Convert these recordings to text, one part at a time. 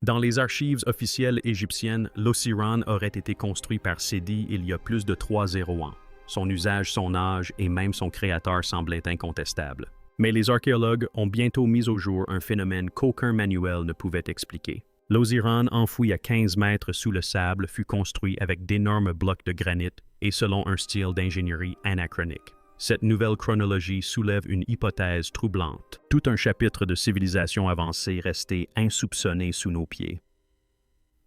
Dans les archives officielles égyptiennes, l'Osiran aurait été construit par Seti il y a plus de 300 ans. Son usage, son âge et même son créateur semblaient incontestables. Mais les archéologues ont bientôt mis au jour un phénomène qu'aucun manuel ne pouvait expliquer. L'Osiran, enfoui à 15 mètres sous le sable, fut construit avec d'énormes blocs de granit et selon un style d'ingénierie anachronique. Cette nouvelle chronologie soulève une hypothèse troublante. Tout un chapitre de civilisation avancée restait insoupçonné sous nos pieds.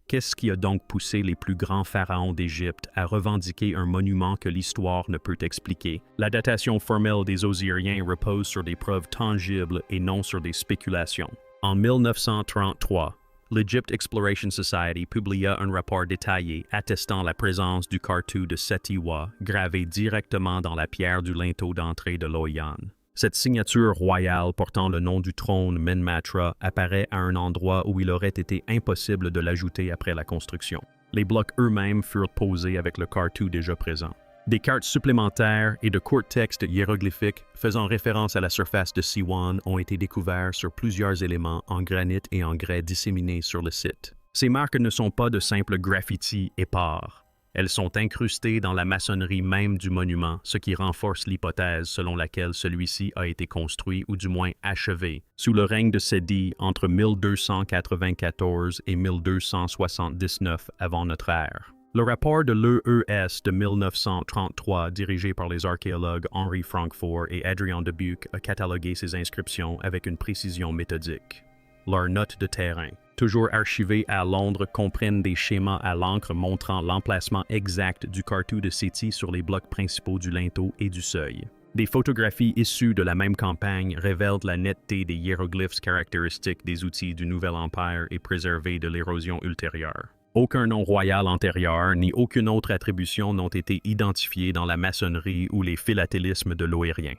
Qu'est-ce qui a donc poussé les plus grands pharaons d'Égypte à revendiquer un monument que l'histoire ne peut expliquer? La datation formelle des Osiriens repose sur des preuves tangibles et non sur des spéculations. En 1933, l'Egypt Exploration Society publia un rapport détaillé attestant la présence du Kartou de Seti-Wa gravé directement dans la pierre du linteau d'entrée de l'Oyan. Cette signature royale portant le nom du trône Menmatra apparaît à un endroit où il aurait été impossible de l'ajouter après la construction. Les blocs eux-mêmes furent posés avec le Kartou déjà présent. Des cartes supplémentaires et de courts textes hiéroglyphiques faisant référence à la surface de Siwan ont été découverts sur plusieurs éléments en granit et en grès disséminés sur le site. Ces marques ne sont pas de simples graffitis épars. Elles sont incrustées dans la maçonnerie même du monument, ce qui renforce l'hypothèse selon laquelle celui-ci a été construit ou du moins achevé sous le règne de Seti entre 1294 et 1279 avant notre ère. Le rapport de l'EES de 1933, dirigé par les archéologues Henry Frankfurt et Adrian de Buch, a catalogué ces inscriptions avec une précision méthodique. Leurs notes de terrain, toujours archivées à Londres, comprennent des schémas à l'encre montrant l'emplacement exact du Kartou de Seti sur les blocs principaux du linteau et du seuil. Des photographies issues de la même campagne révèlent la netteté des hiéroglyphes caractéristiques des outils du Nouvel Empire et préservés de l'érosion ultérieure. Aucun nom royal antérieur ni aucune autre attribution n'ont été identifiés dans la maçonnerie ou les philatélismes de l'Oïrien.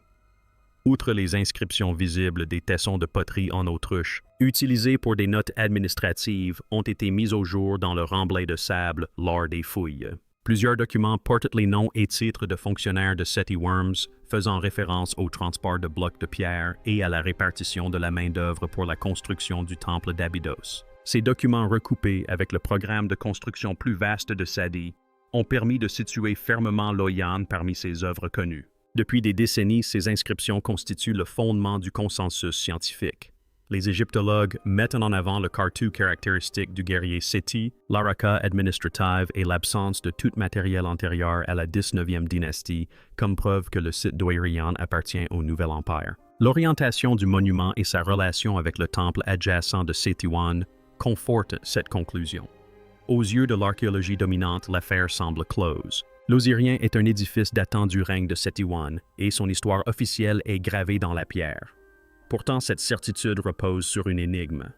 Outre les inscriptions visibles des tessons de poterie en autruche, utilisés pour des notes administratives, ont été mis au jour dans le remblai de sable lors des fouilles. Plusieurs documents portent les noms et titres de fonctionnaires de Seti Worms, faisant référence au transport de blocs de pierre et à la répartition de la main-d'œuvre pour la construction du temple d'Abydos. Ces documents recoupés avec le programme de construction plus vaste de Seti ont permis de situer fermement l'Oyan parmi ses œuvres connues. Depuis des décennies, ces inscriptions constituent le fondement du consensus scientifique. Les égyptologues mettent en avant le Kartou caractéristique du guerrier Seti, l'araka administrative et l'absence de tout matériel antérieur à la 19e dynastie comme preuve que le site d'Oïrian appartient au Nouvel Empire. L'orientation du monument et sa relation avec le temple adjacent de Setiwan conforte cette conclusion. Aux yeux de l'archéologie dominante, l'affaire semble close. L'Osirien est un édifice datant du règne de Setiwan et son histoire officielle est gravée dans la pierre. Pourtant, cette certitude repose sur une énigme.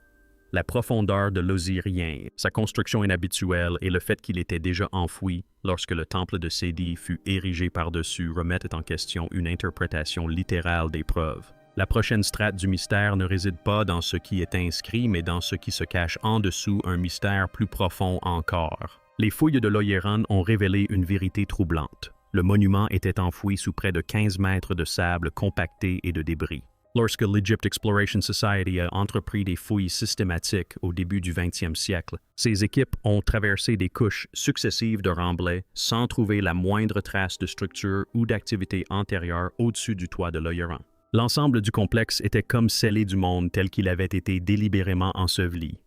La profondeur de l'Osirien, sa construction inhabituelle et le fait qu'il était déjà enfoui lorsque le temple de Seti fut érigé par-dessus remettent en question une interprétation littérale des preuves. La prochaine strate du mystère ne réside pas dans ce qui est inscrit, mais dans ce qui se cache en dessous, un mystère plus profond encore. Les fouilles de l'Oïran ont révélé une vérité troublante. Le monument était enfoui sous près de 15 mètres de sable compacté et de débris. Lorsque l'Egypt Exploration Society a entrepris des fouilles systématiques au début du 20e siècle, ses équipes ont traversé des couches successives de remblais sans trouver la moindre trace de structure ou d'activité antérieure au-dessus du toit de l'Oïran. L'ensemble du complexe était comme scellé du monde tel qu'il avait été délibérément enseveli.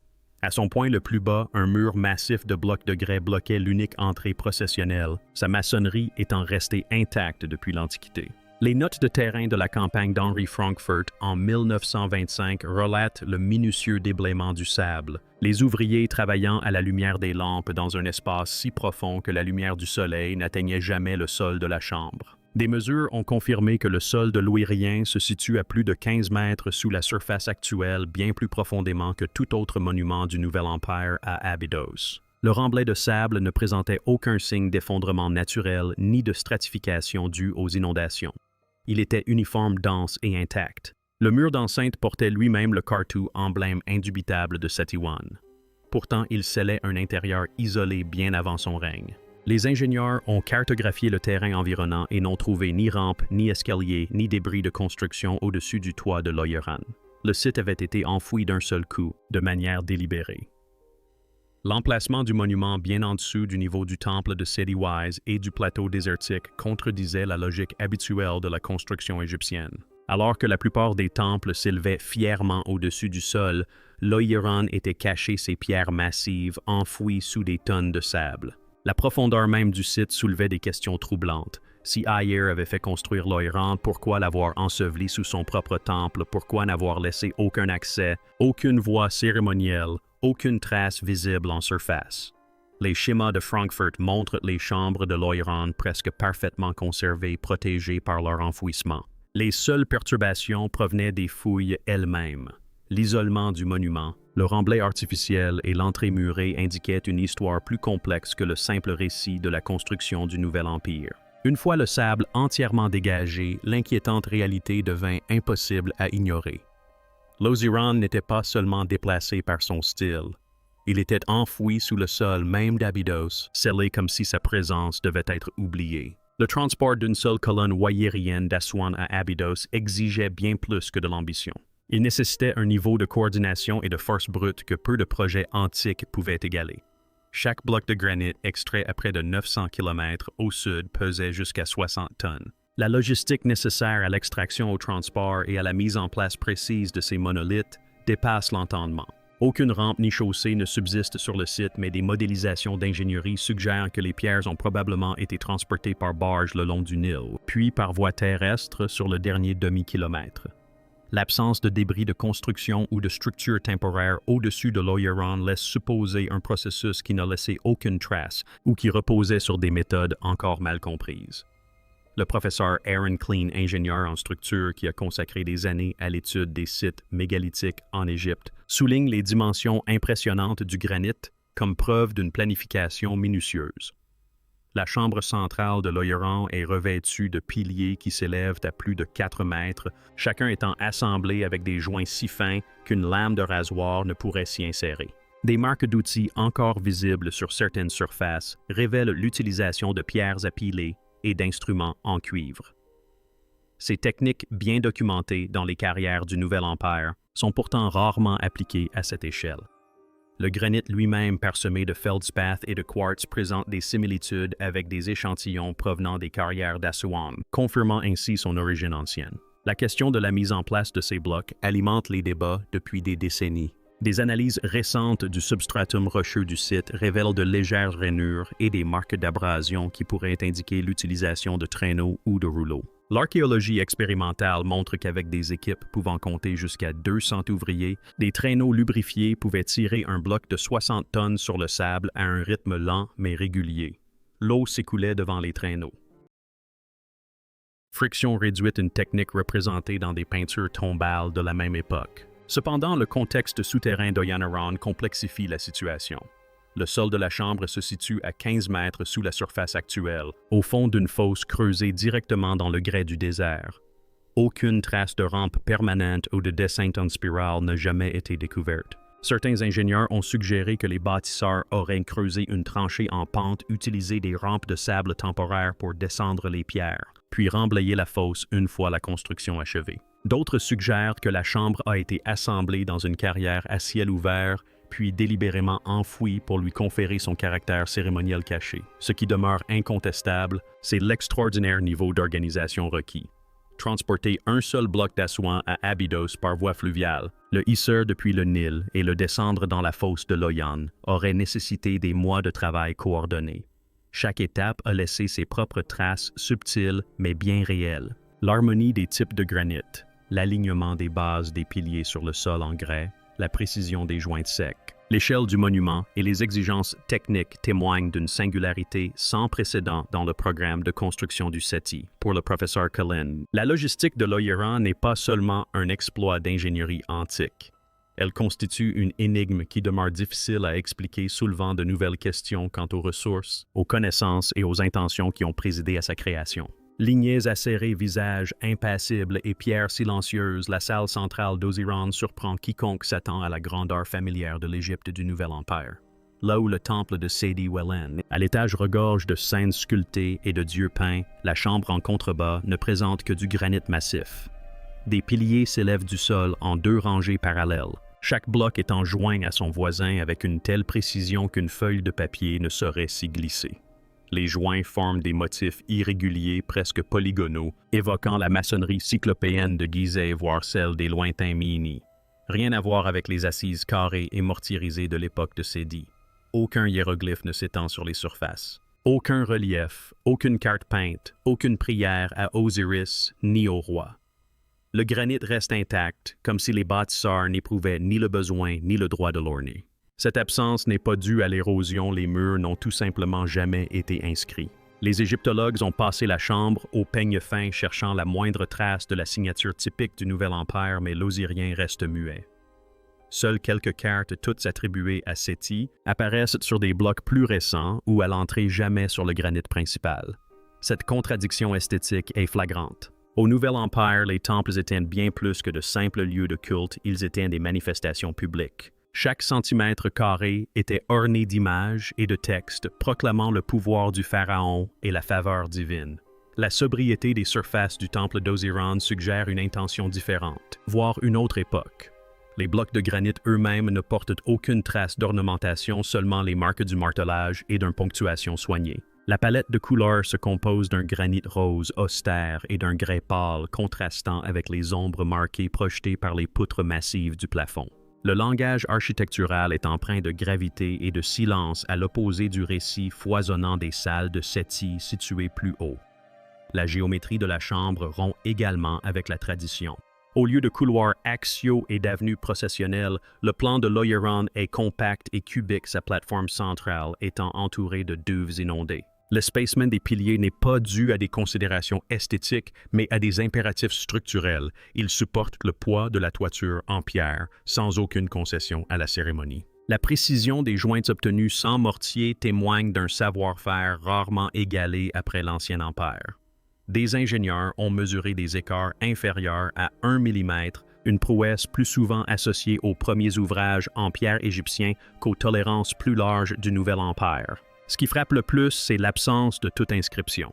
À son point le plus bas, un mur massif de blocs de grès bloquait l'unique entrée processionnelle, sa maçonnerie étant restée intacte depuis l'Antiquité. Les notes de terrain de la campagne d'Henry Frankfurt en 1925 relatent le minutieux déblaiement du sable, les ouvriers travaillant à la lumière des lampes dans un espace si profond que la lumière du soleil n'atteignait jamais le sol de la chambre. Des mesures ont confirmé que le sol de l'Ouïrien se situe à plus de 15 mètres sous la surface actuelle, bien plus profondément que tout autre monument du Nouvel Empire à Abydos. Le remblai de sable ne présentait aucun signe d'effondrement naturel ni de stratification due aux inondations. Il était uniforme, dense et intact. Le mur d'enceinte portait lui-même le Kartou, emblème indubitable de Setiwan. Pourtant, il scellait un intérieur isolé bien avant son règne. Les ingénieurs ont cartographié le terrain environnant et n'ont trouvé ni rampe, ni escalier, ni débris de construction au-dessus du toit de l'Oïran. Le site avait été enfoui d'un seul coup, de manière délibérée. L'emplacement du monument bien en dessous du niveau du temple de Seti-Wise et du plateau désertique contredisait la logique habituelle de la construction égyptienne. Alors que la plupart des temples s'élevaient fièrement au-dessus du sol, l'Oïran était caché ses pierres massives enfouies sous des tonnes de sable. La profondeur même du site soulevait des questions troublantes. Si Ayer avait fait construire l'Oïran, pourquoi l'avoir enseveli sous son propre temple? Pourquoi n'avoir laissé aucun accès, aucune voie cérémonielle, aucune trace visible en surface? Les schémas de Frankfurt montrent les chambres de l'Oïran presque parfaitement conservées, protégées par leur enfouissement. Les seules perturbations provenaient des fouilles elles-mêmes. L'isolement du monument, le remblai artificiel et l'entrée murée indiquaient une histoire plus complexe que le simple récit de la construction du Nouvel Empire. Une fois le sable entièrement dégagé, l'inquiétante réalité devint impossible à ignorer. L'Oziran n'était pas seulement déplacé par son style. Il était enfoui sous le sol même d'Abydos, scellé comme si sa présence devait être oubliée. Le transport d'une seule colonne wayérienne d'Aswan à Abydos exigeait bien plus que de l'ambition. Il nécessitait un niveau de coordination et de force brute que peu de projets antiques pouvaient égaler. Chaque bloc de granit extrait à près de 900 km au sud pesait jusqu'à 60 tonnes. La logistique nécessaire à l'extraction au transport et à la mise en place précise de ces monolithes dépasse l'entendement. Aucune rampe ni chaussée ne subsiste sur le site, mais des modélisations d'ingénierie suggèrent que les pierres ont probablement été transportées par barge le long du Nil, puis par voie terrestre sur le dernier demi-kilomètre. L'absence de débris de construction ou de structure temporaire au-dessus de l'Oïran laisse supposer un processus qui n'a laissé aucune trace ou qui reposait sur des méthodes encore mal comprises. Le professeur Aaron Klein, ingénieur en structure qui a consacré des années à l'étude des sites mégalithiques en Égypte, souligne les dimensions impressionnantes du granit comme preuve d'une planification minutieuse. La chambre centrale de l'Oïran est revêtue de piliers qui s'élèvent à plus de 4 mètres, chacun étant assemblé avec des joints si fins qu'une lame de rasoir ne pourrait s'y insérer. Des marques d'outils encore visibles sur certaines surfaces révèlent l'utilisation de pierres à piler et d'instruments en cuivre. Ces techniques bien documentées dans les carrières du Nouvel Empire sont pourtant rarement appliquées à cette échelle. Le granit lui-même parsemé de feldspath et de quartz présente des similitudes avec des échantillons provenant des carrières d'Aswan, confirmant ainsi son origine ancienne. La question de la mise en place de ces blocs alimente les débats depuis des décennies. Des analyses récentes du substratum rocheux du site révèlent de légères rainures et des marques d'abrasion qui pourraient indiquer l'utilisation de traîneaux ou de rouleaux. L'archéologie expérimentale montre qu'avec des équipes pouvant compter jusqu'à 200 ouvriers, des traîneaux lubrifiés pouvaient tirer un bloc de 60 tonnes sur le sable à un rythme lent mais régulier. L'eau s'écoulait devant les traîneaux. Friction réduite, une technique représentée dans des peintures tombales de la même époque. Cependant, le contexte souterrain d'Oïran complexifie la situation. Le sol de la chambre se situe à 15 mètres sous la surface actuelle, au fond d'une fosse creusée directement dans le grès du désert. Aucune trace de rampe permanente ou de descente en spirale n'a jamais été découverte. Certains ingénieurs ont suggéré que les bâtisseurs auraient creusé une tranchée en pente, utilisé des rampes de sable temporaires pour descendre les pierres, puis remblayer la fosse une fois la construction achevée. D'autres suggèrent que la chambre a été assemblée dans une carrière à ciel ouvert, puis délibérément enfouie pour lui conférer son caractère cérémoniel caché. Ce qui demeure incontestable, c'est l'extraordinaire niveau d'organisation requis. Transporter un seul bloc d'Aswan à Abydos par voie fluviale, le hisser depuis le Nil et le descendre dans la fosse de l'Oyan aurait nécessité des mois de travail coordonné. Chaque étape a laissé ses propres traces subtiles mais bien réelles. L'harmonie des types de granit, l'alignement des bases des piliers sur le sol en grès, la précision des joints secs, l'échelle du monument et les exigences techniques témoignent d'une singularité sans précédent dans le programme de construction du Seti. Pour le professeur Cullen, la logistique de l'Oïran n'est pas seulement un exploit d'ingénierie antique. Elle constitue une énigme qui demeure difficile à expliquer, soulevant de nouvelles questions quant aux ressources, aux connaissances et aux intentions qui ont présidé à sa création. Lignées acérées, visages impassibles et pierres silencieuses, la salle centrale d'Oziran surprend quiconque s'attend à la grandeur familière de l'Égypte du Nouvel Empire. Là où le temple de Sedi Wellen, à l'étage regorge de scènes sculptées et de dieux peints, la chambre en contrebas ne présente que du granit massif. Des piliers s'élèvent du sol en 2 rangées parallèles, chaque bloc étant joint à son voisin avec une telle précision qu'une feuille de papier ne saurait s'y glisser. Les joints forment des motifs irréguliers, presque polygonaux, évoquant la maçonnerie cyclopéenne de Gizeh, voire celle des lointains Mini. Rien à voir avec les assises carrées et mortiérisées de l'époque de Seti. Aucun hiéroglyphe ne s'étend sur les surfaces. Aucun relief, aucune carte peinte, aucune prière à Osiris ni au roi. Le granit reste intact, comme si les bâtisseurs n'éprouvaient ni le besoin ni le droit de l'orner. Cette absence n'est pas due à l'érosion, les murs n'ont tout simplement jamais été inscrits. Les égyptologues ont passé la chambre au peigne fin cherchant la moindre trace de la signature typique du Nouvel Empire, mais l'Osirien reste muet. Seules quelques cartes, toutes attribuées à Seti, apparaissent sur des blocs plus récents ou à l'entrée jamais sur le granit principal. Cette contradiction esthétique est flagrante. Au Nouvel Empire, les temples étaient bien plus que de simples lieux de culte, ils étaient des manifestations publiques. Chaque centimètre carré était orné d'images et de textes proclamant le pouvoir du pharaon et la faveur divine. La sobriété des surfaces du temple d'Osiran suggère une intention différente, voire une autre époque. Les blocs de granit eux-mêmes ne portent aucune trace d'ornementation, seulement les marques du martelage et d'une ponctuation soignée. La palette de couleurs se compose d'un granit rose austère et d'un grès pâle contrastant avec les ombres marquées projetées par les poutres massives du plafond. Le langage architectural est empreint de gravité et de silence à l'opposé du récit foisonnant des salles de Seti situées plus haut. La géométrie de la chambre rompt également avec la tradition. Au lieu de couloirs axiaux et d'avenues processionnelles, le plan de l'Oyeron est compact et cubique, sa plateforme centrale étant entourée de douves inondées. L'espacement des piliers n'est pas dû à des considérations esthétiques, mais à des impératifs structurels. Il supporte le poids de la toiture en pierre, sans aucune concession à la cérémonie. La précision des joints obtenus sans mortier témoigne d'un savoir-faire rarement égalé après l'Ancien Empire. Des ingénieurs ont mesuré des écarts inférieurs à 1 mm, une prouesse plus souvent associée aux premiers ouvrages en pierre égyptiens qu'aux tolérances plus larges du Nouvel Empire. Ce qui frappe le plus, c'est l'absence de toute inscription.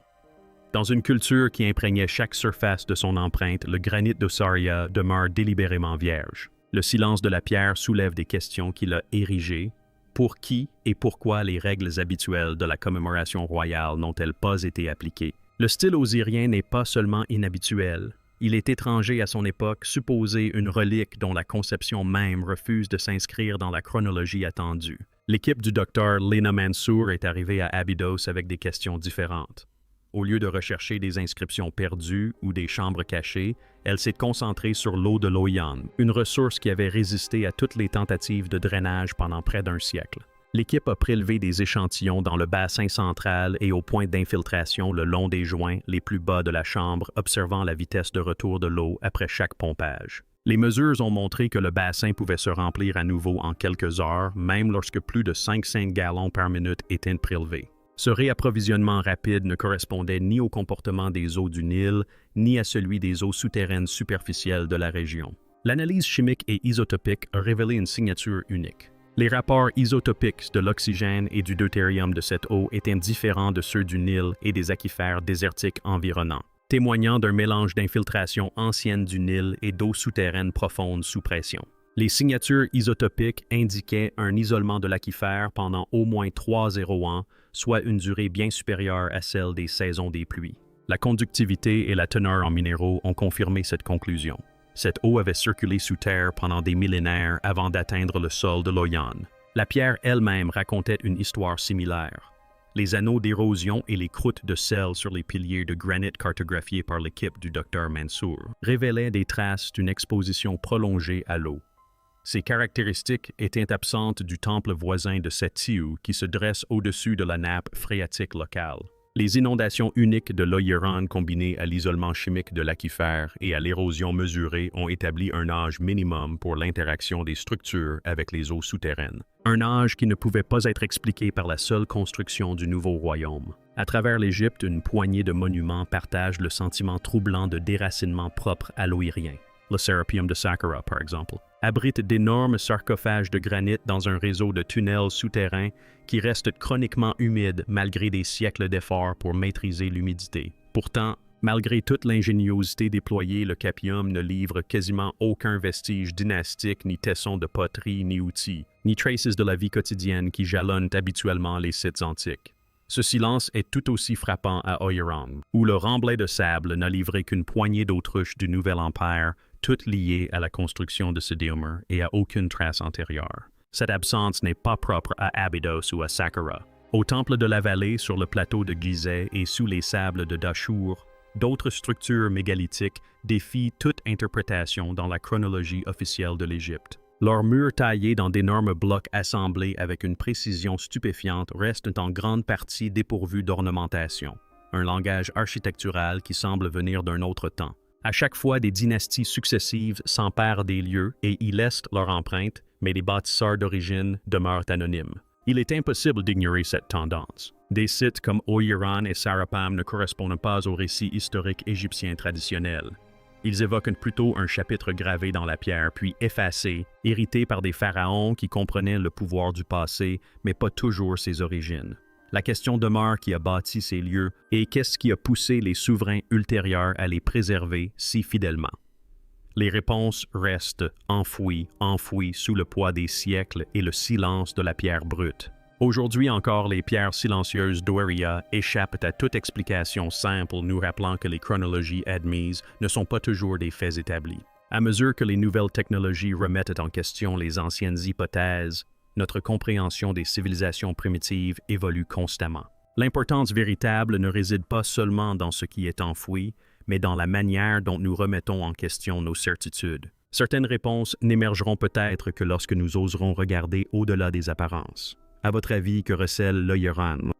Dans une culture qui imprégnait chaque surface de son empreinte, le granit d'Ossaria demeure délibérément vierge. Le silence de la pierre soulève des questions qu'il a érigées. Pour qui et pourquoi les règles habituelles de la commémoration royale n'ont-elles pas été appliquées? Le style osirien n'est pas seulement inhabituel. Il est étranger à son époque, supposé une relique dont la conception même refuse de s'inscrire dans la chronologie attendue. L'équipe du docteur Lena Mansour est arrivée à Abydos avec des questions différentes. Au lieu de rechercher des inscriptions perdues ou des chambres cachées, elle s'est concentrée sur l'eau de l'Oyan, une ressource qui avait résisté à toutes les tentatives de drainage pendant près d'un siècle. L'équipe a prélevé des échantillons dans le bassin central et au point d'infiltration le long des joints les plus bas de la chambre, observant la vitesse de retour de l'eau après chaque pompage. Les mesures ont montré que le bassin pouvait se remplir à nouveau en quelques heures, même lorsque plus de 500 gallons par minute étaient prélevés. Ce réapprovisionnement rapide ne correspondait ni au comportement des eaux du Nil, ni à celui des eaux souterraines superficielles de la région. L'analyse chimique et isotopique a révélé une signature unique. Les rapports isotopiques de l'oxygène et du deutérium de cette eau étaient différents de ceux du Nil et des aquifères désertiques environnants, témoignant d'un mélange d'infiltration ancienne du Nil et d'eau souterraine profonde sous pression. Les signatures isotopiques indiquaient un isolement de l'aquifère pendant au moins 3 ans, soit une durée bien supérieure à celle des saisons des pluies. La conductivité et la teneur en minéraux ont confirmé cette conclusion. Cette eau avait circulé sous terre pendant des millénaires avant d'atteindre le sol de l'Oyan. La pierre elle-même racontait une histoire similaire. Les anneaux d'érosion et les croûtes de sel sur les piliers de granit cartographiés par l'équipe du docteur Mansour révélaient des traces d'une exposition prolongée à l'eau. Ces caractéristiques étaient absentes du temple voisin de Setiou qui se dresse au-dessus de la nappe phréatique locale. Les inondations uniques de l'Oyeron combinées à l'isolement chimique de l'aquifère et à l'érosion mesurée ont établi un âge minimum pour l'interaction des structures avec les eaux souterraines. Un âge qui ne pouvait pas être expliqué par la seule construction du nouveau royaume. À travers l'Égypte, une poignée de monuments partagent le sentiment troublant de déracinement propre à l'Oïrien. Le Serapeum de Saqqara, par exemple, abrite d'énormes sarcophages de granit dans un réseau de tunnels souterrains qui restent chroniquement humides malgré des siècles d'efforts pour maîtriser l'humidité. Pourtant, Malgré toute l'ingéniosité déployée, le Capium ne livre quasiment aucun vestige dynastique, ni tesson de poterie, ni outils, ni traces de la vie quotidienne qui jalonnent habituellement les sites antiques. Ce silence est tout aussi frappant à Oyeron, où le remblai de sable n'a livré qu'une poignée d'autruches du Nouvel Empire, toutes liées à la construction de ce Diomer et à aucune trace antérieure. Cette absence n'est pas propre à Abydos ou à Saqqara. Au temple de la vallée, sur le plateau de Gizeh et sous les sables de Dashur, d'autres structures mégalithiques défient toute interprétation dans la chronologie officielle de l'Égypte. Leurs murs taillés dans d'énormes blocs assemblés avec une précision stupéfiante restent en grande partie dépourvus d'ornementation, un langage architectural qui semble venir d'un autre temps. À chaque fois, des dynasties successives s'emparent des lieux et y laissent leur empreinte, mais les bâtisseurs d'origine demeurent anonymes. Il est impossible d'ignorer cette tendance. Des sites comme Oyeron et Sarapam ne correspondent pas au récit historique égyptien traditionnel. Ils évoquent plutôt un chapitre gravé dans la pierre, puis effacé, hérité par des pharaons qui comprenaient le pouvoir du passé, mais pas toujours ses origines. La question demeure qui a bâti ces lieux et qu'est-ce qui a poussé les souverains ultérieurs à les préserver si fidèlement. Les réponses restent enfouies sous le poids des siècles et le silence de la pierre brute. Aujourd'hui encore, les pierres silencieuses d'Oeria échappent à toute explication simple, nous rappelant que les chronologies admises ne sont pas toujours des faits établis. À mesure que les nouvelles technologies remettent en question les anciennes hypothèses, notre compréhension des civilisations primitives évolue constamment. L'importance véritable ne réside pas seulement dans ce qui est enfoui, mais dans la manière dont nous remettons en question nos certitudes. Certaines réponses n'émergeront peut-être que lorsque nous oserons regarder au-delà des apparences. À votre avis, que recèle l'Oyeron?